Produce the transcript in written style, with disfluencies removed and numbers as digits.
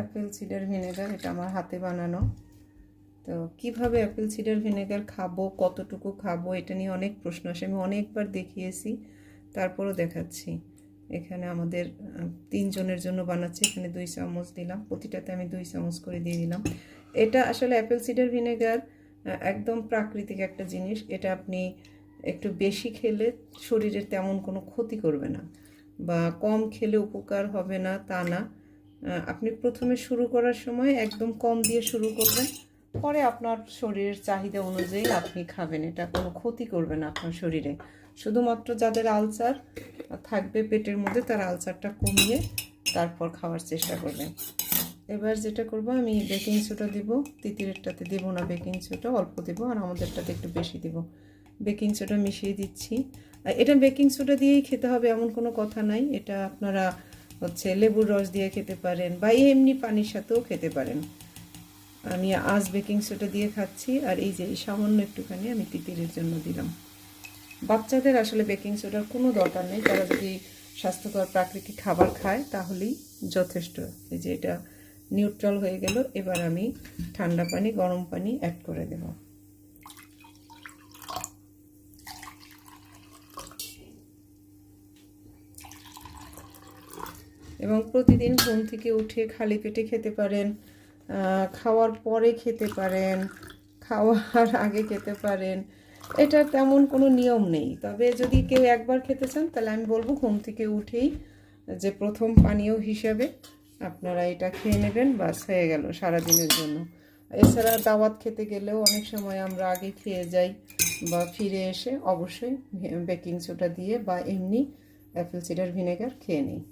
Apple cider vinegar, এটা আমার হাতে বানানো। তো কিভাবে অ্যাপেল সিডার ভিনেগার খাবো, কতটুকু খাবো, এটা নিয়ে অনেক প্রশ্ন আসে। আমি অনেকবার দেখিয়েছি, তারপরও দেখাচ্ছি। এখানে আমাদের 3 জনের জন্য বানাচ্ছি। এখানে 2 চামচ দিলাম, প্রতিটাতে আমি 2 চামচ করে দিয়ে দিলাম। এটা আসলে অ্যাপেল সিডার ভিনেগার একদম প্রাকৃতিক একটা জিনিস। এটা আপনি একটু বেশি খেলে শরীরের তেমন কোনো ক্ষতি করবে না, বা কম খেলে উপকার হবে না তা না। আপনি প্রথমে শুরু করার সময় একদম কম দিয়ে শুরু করবেন, পরে আপনার শরীরের চাহিদা অনুযায়ী আপনি খাবেন। এটা কোনো ক্ষতি করবে না আপনার শরীরে। শুধুমাত্র যাদের আলসার থাকবে পেটের মধ্যে, তার আলসারটা কমিয়ে তারপর খাওয়ার চেষ্টা করবেন। এবার যেটা করব, আমি বেকিং সোডা দিব। তিতিরেরটাতে দেবো না বেকিং সোডা, অল্প দেবো, আর আমাদেরটাতে একটু বেশি দেব। বেকিং সোডা মিশিয়ে দিচ্ছি। এটা বেকিং সোডা দিয়েই খেতে হবে এমন কোনো কথা নাই। এটা আপনারা লেবুর রস দিয়ে খেতে পারেন, বা এমনি পানির সাথেও খেতে পারেন। আমি আজ বেকিং সোডা দিয়ে খাচ্ছি, আর এই যে সামান্য একটুখানি আমি তিতিরের জন্য দিলাম। বাচ্চাদের আসলে বেকিং সোডার কোনো দরকার নেই, তারা যদি স্বাস্থ্যকর প্রাকৃতিক খাবার খায় তাহলেই যথেষ্ট। এই যে এটা নিউট্রাল হয়ে গেল। এবার আমি ঠান্ডা পানি, গরম পানি অ্যাড করে দেব। এবং প্রতিদিন ঘুম থেকে উঠে খালি পেটে খেতে পারেন, খাওয়ার পরে খেতে পারেন, খাওয়ার আগে খেতে পারেন। এটা তেমন কোনো নিয়ম নেই। তবে যদি কেউ একবার খেতে চান, তাহলে আমি বলবো ঘুম থেকে উঠেই যে প্রথম পানীয় হিসাবে আপনারা এটা খেয়ে নেবেন, বাস হয়ে গেল সারাদিনের জন্য। এছাড়া দাওয়াত খেতে গেলেও অনেক সময় আমরা আগে খেয়ে যাই, বা ফিরে এসে অবশ্যই বেকিং সোডা দিয়ে বা এমনি অ্যাপেল সিডার ভিনেগার খেয়ে নিই।